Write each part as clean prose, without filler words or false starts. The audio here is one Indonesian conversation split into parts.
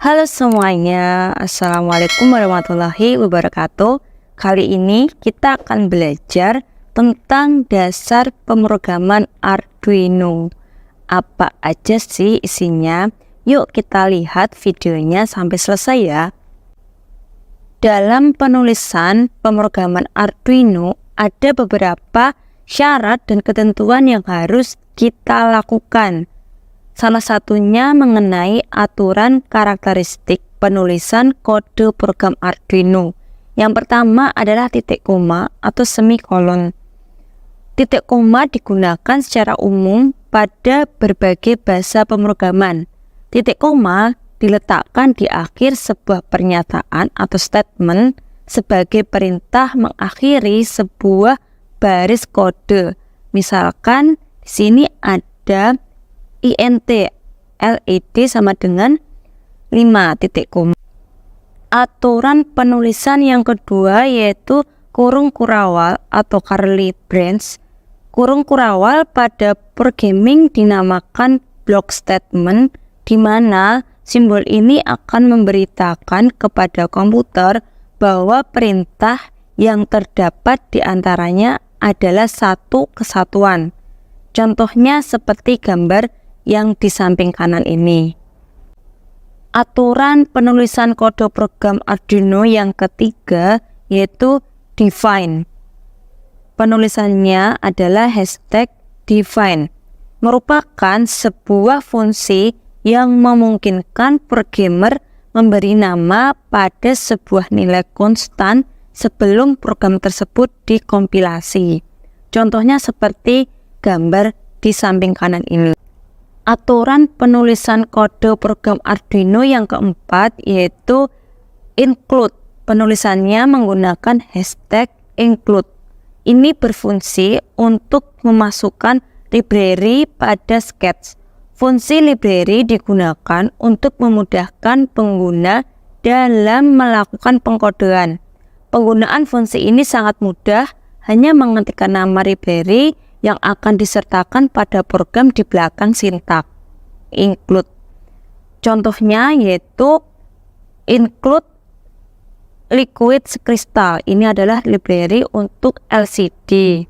Halo semuanya, Assalamualaikum warahmatullahi wabarakatuh. Kali ini kita akan belajar tentang dasar pemrograman Arduino. Apa aja sih isinya? Yuk kita lihat videonya sampai selesai ya. Dalam penulisan pemrograman Arduino ada beberapa syarat dan ketentuan yang harus kita lakukan. Salah satunya mengenai aturan karakteristik penulisan kode program Arduino. Yang pertama adalah titik koma atau semikolon. Titik koma digunakan secara umum pada berbagai bahasa pemrograman. Titik koma diletakkan di akhir sebuah pernyataan atau statement sebagai perintah mengakhiri sebuah baris kode. Misalkan di sini ada int led sama dengan 5 titik koma. Aturan penulisan yang kedua yaitu kurung kurawal atau curly brace. Kurung kurawal pada programming dinamakan block statement, di mana simbol ini akan memberitakan kepada komputer bahwa perintah yang terdapat di antaranya adalah satu kesatuan. Contohnya seperti gambar yang di samping kanan ini. Aturan penulisan kode program Arduino yang ketiga yaitu define. Penulisannya adalah #define, merupakan sebuah fungsi yang memungkinkan programmer memberi nama pada sebuah nilai konstan sebelum program tersebut dikompilasi. Contohnya seperti gambar di samping kanan ini. Aturan penulisan kode program Arduino yang keempat yaitu include. Penulisannya menggunakan #include. Ini berfungsi untuk memasukkan library pada sketch. Fungsi library digunakan untuk memudahkan pengguna dalam melakukan pengkodean. Penggunaan fungsi ini sangat mudah, hanya mengetikkan nama library yang akan disertakan pada program di belakang sintak include. Contohnya yaitu include liquid crystal. Ini adalah library untuk LCD.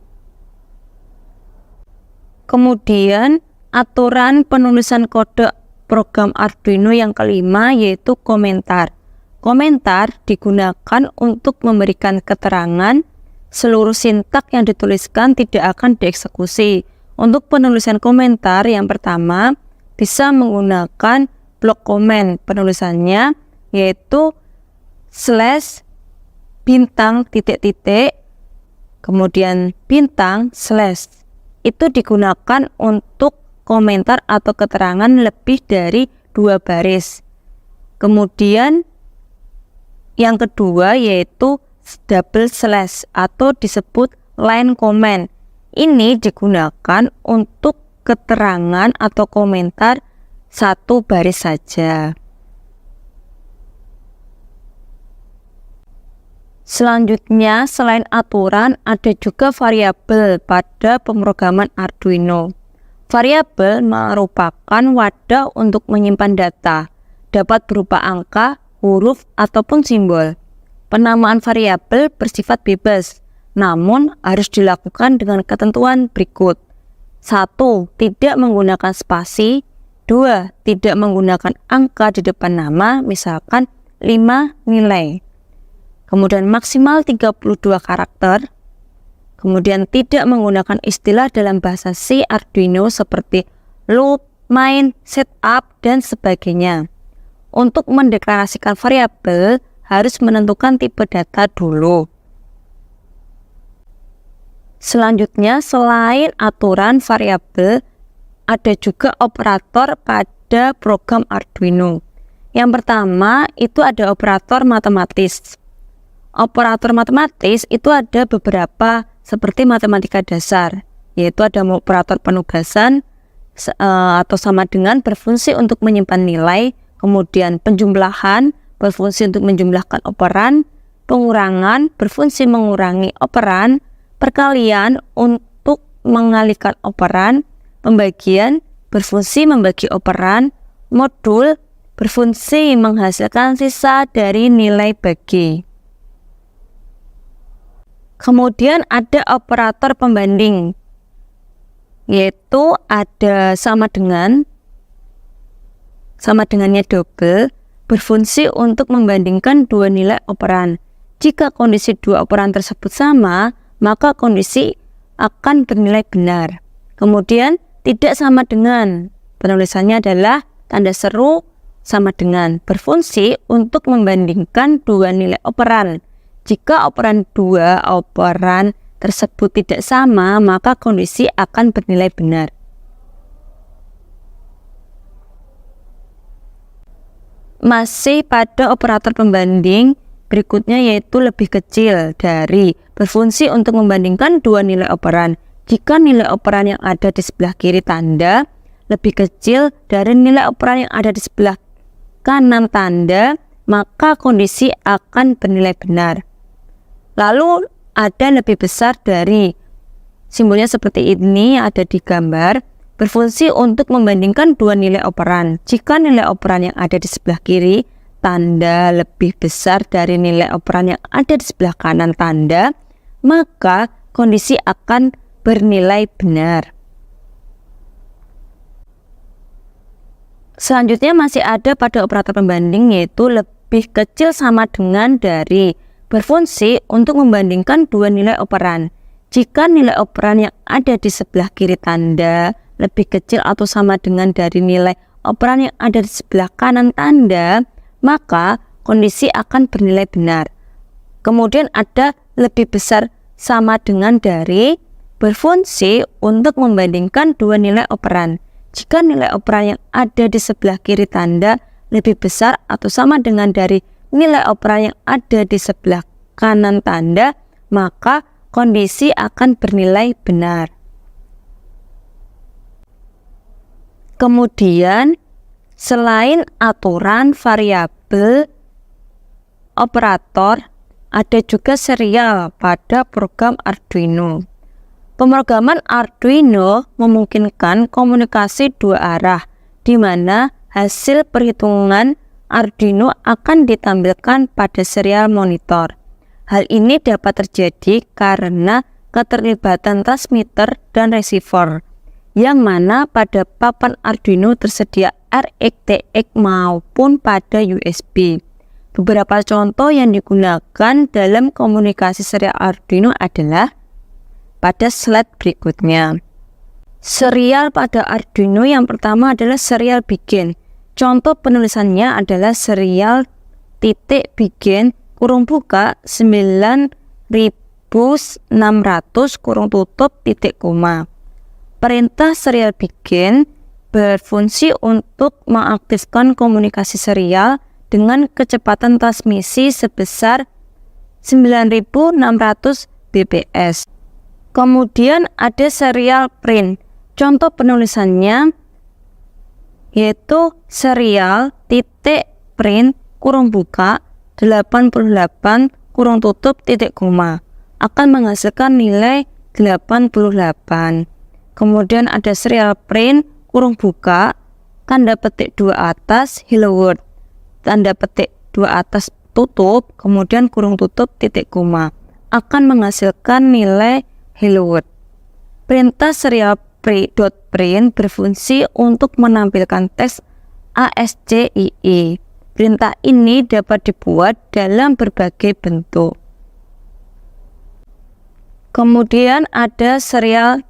Kemudian aturan penulisan kode program Arduino yang kelima yaitu komentar. Komentar digunakan untuk memberikan keterangan seluruh sintak yang dituliskan tidak akan dieksekusi. Untuk penulisan komentar yang pertama bisa menggunakan block comment. Penulisannya yaitu /bintang titik-titik kemudian bintang / itu digunakan untuk komentar atau keterangan lebih dari 2 baris. Kemudian yang kedua yaitu double slash atau disebut line comment. Ini digunakan untuk keterangan atau komentar satu baris saja. Selanjutnya, selain aturan, ada juga variabel pada pemrograman Arduino. Variabel merupakan wadah untuk menyimpan data, dapat berupa angka, huruf, ataupun simbol. Penamaan variabel bersifat bebas, namun harus dilakukan dengan ketentuan berikut. 1. Tidak menggunakan spasi. 2. Tidak menggunakan angka di depan nama, misalkan 5 nilai. Kemudian maksimal 32 karakter. Kemudian tidak menggunakan istilah dalam bahasa C Arduino seperti loop, main, setup, dan sebagainya. Untuk mendeklarasikan variabel, harus menentukan tipe data dulu. Selanjutnya, selain aturan variabel, ada juga operator pada program Arduino. Yang pertama, itu ada operator matematis. Operator matematis itu ada beberapa seperti matematika dasar, yaitu ada operator penugasan atau sama dengan berfungsi untuk menyimpan nilai, kemudian penjumlahan, berfungsi untuk menjumlahkan operan, pengurangan, berfungsi mengurangi operan, perkalian untuk mengalihkan operan, pembagian, berfungsi membagi operan, modul, berfungsi menghasilkan sisa dari nilai bagi. Kemudian ada operator pembanding, yaitu ada sama dengannya double, berfungsi untuk membandingkan dua nilai operan. Jika kondisi dua operan tersebut sama, maka kondisi akan bernilai benar. Kemudian tidak sama dengan, penulisannya adalah tanda seru sama dengan, berfungsi untuk membandingkan dua nilai operan. Jika dua operan tersebut tidak sama, maka kondisi akan bernilai benar. Masih pada operator pembanding, berikutnya yaitu lebih kecil dari, berfungsi untuk membandingkan dua nilai operan. Jika nilai operan yang ada di sebelah kiri tanda lebih kecil dari nilai operan yang ada di sebelah kanan tanda, maka kondisi akan bernilai benar. Lalu ada lebih besar dari, simbolnya seperti ini ada di gambar, berfungsi untuk membandingkan dua nilai operan. Jika nilai operan yang ada di sebelah kiri tanda lebih besar dari nilai operan yang ada di sebelah kanan tanda, maka kondisi akan bernilai benar. Selanjutnya masih ada pada operator pembanding, yaitu lebih kecil sama dengan dari, berfungsi untuk membandingkan dua nilai operan. Jika nilai operan yang ada di sebelah kiri tanda lebih kecil atau sama dengan dari nilai operan yang ada di sebelah kanan tanda, maka kondisi akan bernilai benar. Kemudian ada lebih besar sama dengan dari, berfungsi untuk membandingkan dua nilai operan. Jika nilai operan yang ada di sebelah kiri tanda lebih besar atau sama dengan dari nilai operan yang ada di sebelah kanan tanda, maka kondisi akan bernilai benar. Kemudian, selain aturan, variabel, operator, ada juga serial pada program Arduino. Pemrograman Arduino memungkinkan komunikasi dua arah, di mana hasil perhitungan Arduino akan ditampilkan pada serial monitor. Hal ini dapat terjadi karena keterlibatan transmitter dan receiver, yang mana pada papan Arduino tersedia RxTx maupun pada USB. Beberapa contoh yang digunakan dalam komunikasi serial Arduino adalah pada slide berikutnya. Serial pada Arduino yang pertama adalah serial begin. Contoh penulisannya adalah serial titik begin kurung buka 9600 kurung tutup titik koma. Perintah serial begin berfungsi untuk mengaktifkan komunikasi serial dengan kecepatan transmisi sebesar 9600 bps. Kemudian ada serial print. Contoh penulisannya yaitu serial titik print kurung buka 88 kurung tutup titik koma akan menghasilkan nilai 88. Kemudian ada serial print kurung buka tanda petik 2 atas hello world, tanda petik 2 atas tutup, kemudian kurung tutup titik koma akan menghasilkan nilai hello world. Perintah serial print berfungsi untuk menampilkan teks ASCII. Perintah ini dapat dibuat dalam berbagai bentuk. Kemudian ada serial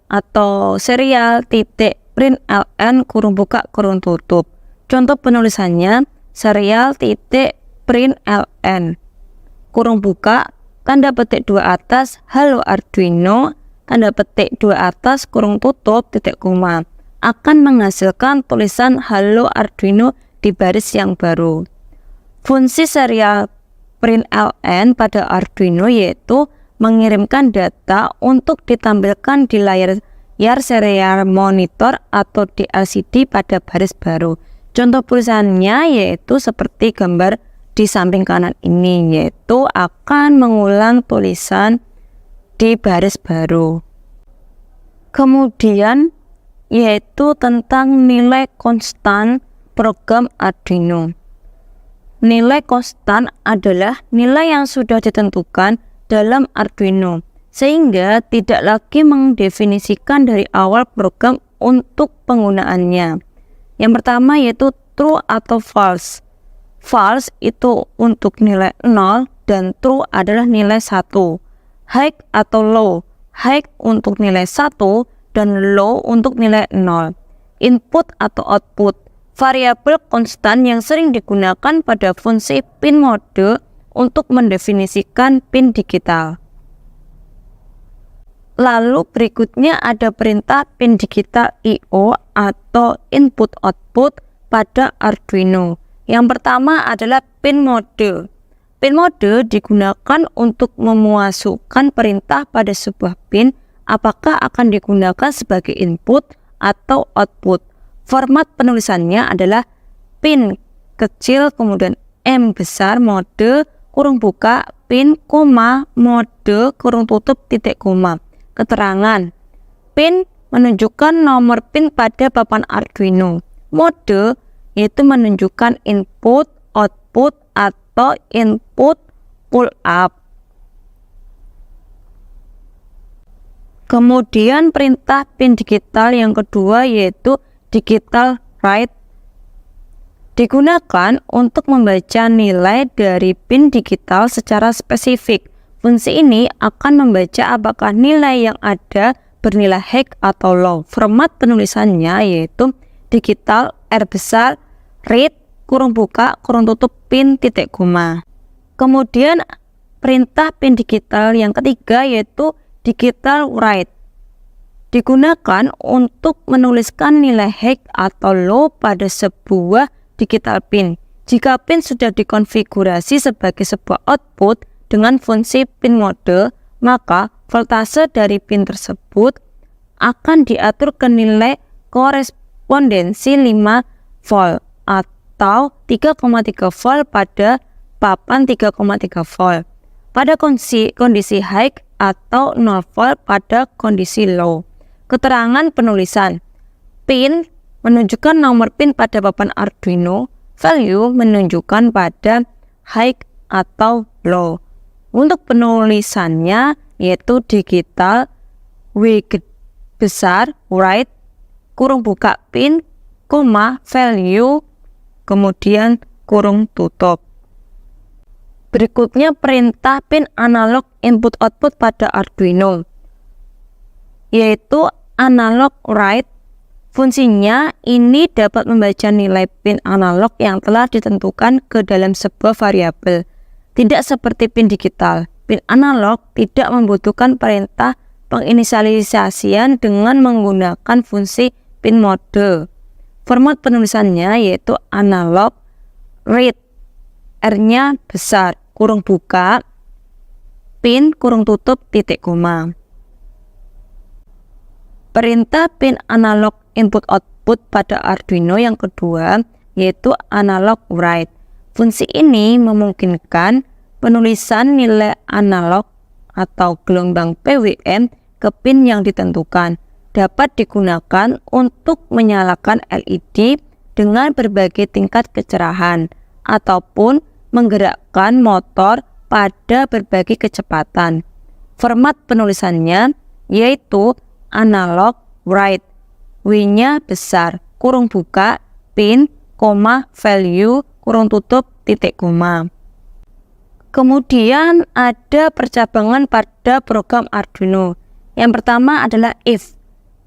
atau serial titik println kurung buka kurung tutup. Contoh penulisannya serial titik println kurung buka tanda petik 2 atas halo Arduino tanda petik 2 atas kurung tutup titik koma akan menghasilkan tulisan halo Arduino di baris yang baru. Fungsi serial println pada Arduino yaitu mengirimkan data untuk ditampilkan di layar serial monitor atau di LCD pada baris baru. Contoh tulisannya yaitu seperti gambar di samping kanan ini, yaitu akan mengulang tulisan di baris baru. Kemudian yaitu tentang nilai konstan program Arduino. Nilai konstan adalah nilai yang sudah ditentukan dalam Arduino, sehingga tidak lagi mendefinisikan dari awal program untuk penggunaannya. Yang pertama yaitu true atau false. False itu untuk nilai 0 dan true adalah nilai 1. High atau low. High untuk nilai 1 dan low untuk nilai 0. Input atau output. Variabel konstan yang sering digunakan pada fungsi pin mode untuk mendefinisikan pin digital. Lalu berikutnya ada perintah pin digital I/O atau input output pada Arduino. Yang pertama adalah pin mode. Pin mode digunakan untuk memasukkan perintah pada sebuah pin, apakah akan digunakan sebagai input atau output. Format penulisannya adalah pin kecil kemudian M besar mode kurung buka pin koma mode kurung tutup titik koma. Keterangan pin menunjukkan nomor pin pada papan Arduino. Mode yaitu menunjukkan input, output, atau input pull up. Kemudian perintah pin digital yang kedua yaitu digital write. Digunakan untuk membaca nilai dari pin digital secara spesifik. Fungsi ini akan membaca apakah nilai yang ada bernilai high atau low. Format penulisannya yaitu digital R besar read kurung buka kurung tutup pin titik koma. Kemudian perintah pin digital yang ketiga yaitu digital write. Digunakan untuk menuliskan nilai high atau low pada sebuah digital pin. Jika pin sudah dikonfigurasi sebagai sebuah output dengan fungsi pin mode, maka voltase dari pin tersebut akan diatur ke nilai korespondensi 5 volt atau 3,3 volt pada papan 3,3 volt pada kondisi high atau 0 volt pada kondisi low. Keterangan penulisan pin menunjukkan nomor pin pada papan Arduino, value menunjukkan pada high atau low. Untuk penulisannya yaitu digital W besar write kurung buka pin koma value kemudian kurung tutup. Berikutnya perintah pin analog input output pada Arduino yaitu analog write. Fungsinya ini dapat membaca nilai pin analog yang telah ditentukan ke dalam sebuah variabel. Tidak seperti pin digital, pin analog tidak membutuhkan perintah penginisialisasian dengan menggunakan fungsi pin mode. Format penulisannya yaitu analog read, R-nya besar, kurung buka, pin kurung tutup titik koma. Perintah pin analog input output pada Arduino yang kedua yaitu analog write. Fungsi ini memungkinkan penulisan nilai analog atau gelombang PWM ke pin yang ditentukan. Dapat digunakan untuk menyalakan LED dengan berbagai tingkat kecerahan ataupun menggerakkan motor pada berbagai kecepatan. Format penulisannya yaitu analog write, W-nya besar, kurung buka, pin, koma, value, kurung tutup, titik koma. Kemudian ada percabangan pada program Arduino. Yang pertama adalah if.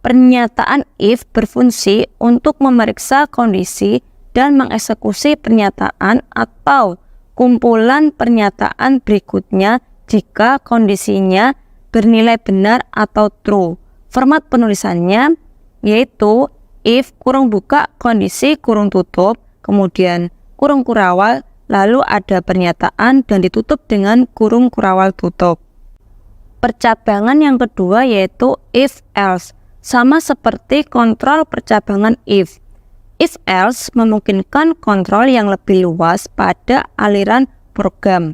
Pernyataan if berfungsi untuk memeriksa kondisi dan mengeksekusi pernyataan atau kumpulan pernyataan berikutnya jika kondisinya bernilai benar atau true. Format penulisannya yaitu if kurung buka kondisi kurung tutup, kemudian kurung kurawal, lalu ada pernyataan dan ditutup dengan kurung kurawal tutup. Percabangan yang kedua yaitu if else, sama seperti kontrol percabangan if. If else memungkinkan kontrol yang lebih luas pada aliran program.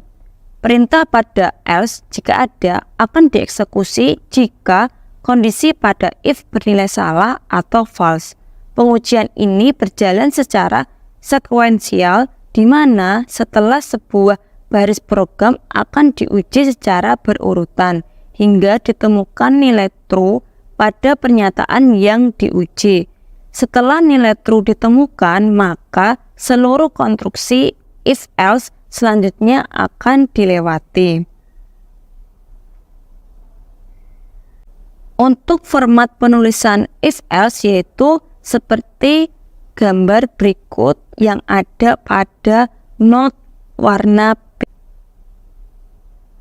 Perintah pada else jika ada akan dieksekusi jika kondisi pada if bernilai salah atau false. Pengujian ini berjalan secara sekuensial di mana setelah sebuah baris program akan diuji secara berurutan hingga ditemukan nilai true pada pernyataan yang diuji. Setelah nilai true ditemukan, maka seluruh konstruksi if-else selanjutnya akan dilewati. Untuk format penulisan if-else yaitu seperti gambar berikut yang ada pada not warna pink.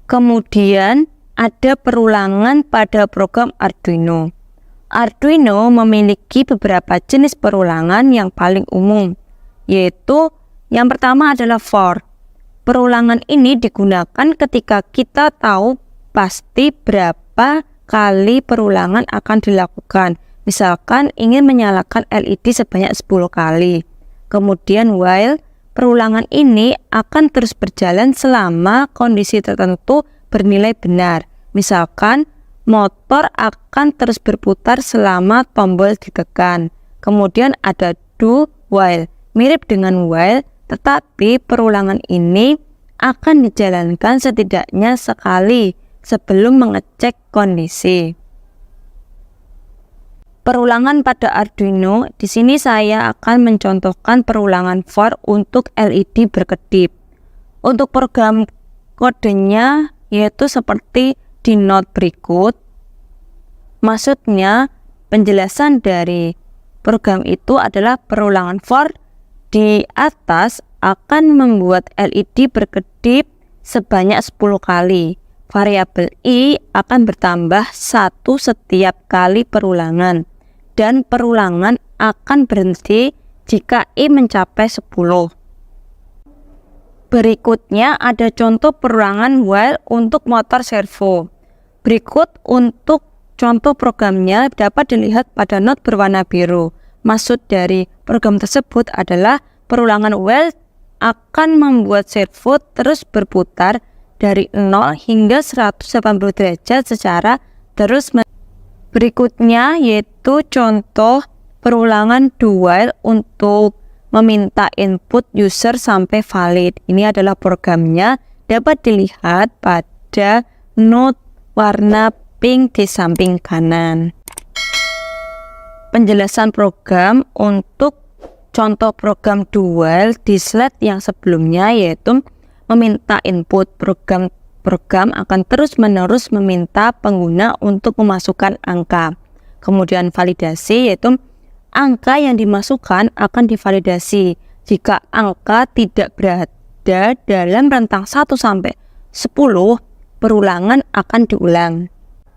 Kemudian ada perulangan pada program Arduino. Arduino memiliki beberapa jenis perulangan yang paling umum, yaitu yang pertama adalah for. Perulangan ini digunakan ketika kita tahu pasti berapa kali perulangan akan dilakukan. Misalkan ingin menyalakan LED sebanyak 10 kali. Kemudian while, perulangan ini akan terus berjalan selama kondisi tertentu bernilai benar. Misalkan motor akan terus berputar selama tombol ditekan. Kemudian ada do while, mirip dengan while, tetapi perulangan ini akan dijalankan setidaknya sekali sebelum mengecek kondisi. Perulangan pada Arduino, di sini saya akan mencontohkan perulangan for untuk LED berkedip. Untuk program kodenya yaitu seperti di note berikut. Maksudnya, penjelasan dari program itu adalah perulangan for di atas akan membuat LED berkedip sebanyak 10 kali. Variabel I akan bertambah 1 setiap kali perulangan, dan perulangan akan berhenti jika I mencapai 10. Berikutnya ada contoh perulangan while untuk motor servo. Berikut untuk contoh programnya dapat dilihat pada not berwarna biru. Maksud dari program tersebut adalah perulangan while akan membuat servo terus berputar dari 0 hingga 180 derajat secara terus. Berikutnya yaitu contoh perulangan do while untuk meminta input user sampai valid. Ini adalah programnya, dapat dilihat pada note warna pink di samping kanan. Penjelasan program untuk contoh program do while di slide yang sebelumnya yaitu meminta input. Program akan terus-menerus meminta pengguna untuk memasukkan angka. Kemudian validasi yaitu angka yang dimasukkan akan divalidasi. Jika angka tidak berada dalam rentang 1 sampai 10, perulangan akan diulang.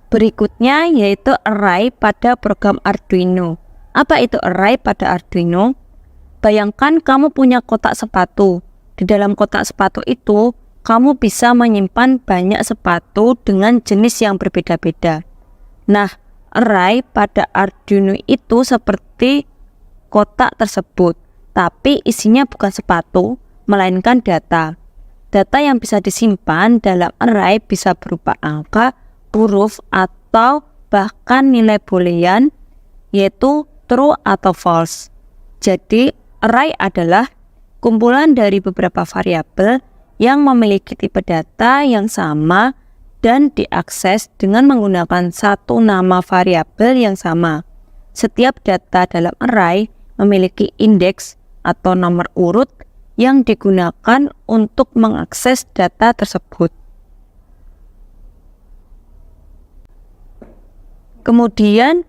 Berikutnya yaitu array pada program Arduino. Apa itu array pada Arduino? Bayangkan kamu punya kotak sepatu. Di dalam kotak sepatu itu, kamu bisa menyimpan banyak sepatu dengan jenis yang berbeda-beda. Nah, array pada Arduino itu seperti kotak tersebut, tapi isinya bukan sepatu, melainkan data. Data yang bisa disimpan dalam array bisa berupa angka, huruf, atau bahkan nilai boolean, yaitu true atau false. Jadi, array adalah kumpulan dari beberapa variabel yang memiliki tipe data yang sama dan diakses dengan menggunakan satu nama variabel yang sama. Setiap data dalam array memiliki indeks atau nomor urut yang digunakan untuk mengakses data tersebut. Kemudian,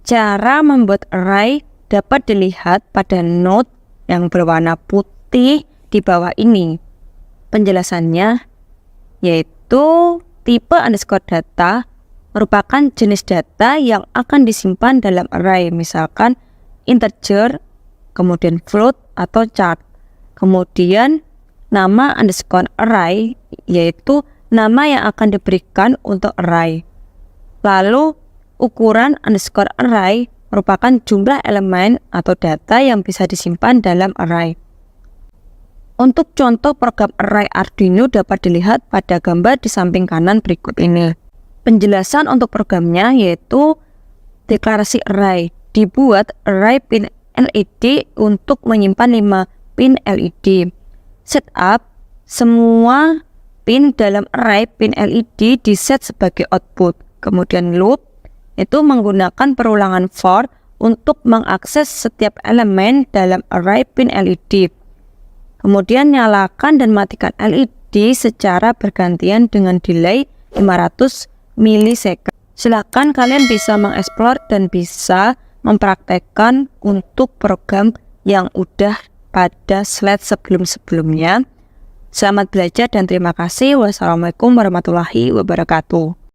cara membuat array dapat dilihat pada node yang berwarna putih di bawah ini. Penjelasannya yaitu tipe underscore data merupakan jenis data yang akan disimpan dalam array, misalkan integer, kemudian float atau chart. Kemudian nama underscore array yaitu nama yang akan diberikan untuk array. Lalu ukuran underscore array merupakan jumlah elemen atau data yang bisa disimpan dalam array. Untuk contoh program array Arduino dapat dilihat pada gambar di samping kanan berikut ini. Penjelasan untuk programnya yaitu deklarasi array. Dibuat array pin LED untuk menyimpan 5 pin LED. Setup semua pin dalam array pin LED diset sebagai output. Kemudian loop itu menggunakan perulangan for untuk mengakses setiap elemen dalam array pin LED. Kemudian nyalakan dan matikan LED secara bergantian dengan delay 500 milisecond. Silakan kalian bisa mengeksplor dan bisa mempraktekkan untuk program yang udah pada slide sebelum-sebelumnya. Selamat belajar dan terima kasih. Wassalamualaikum warahmatullahi wabarakatuh.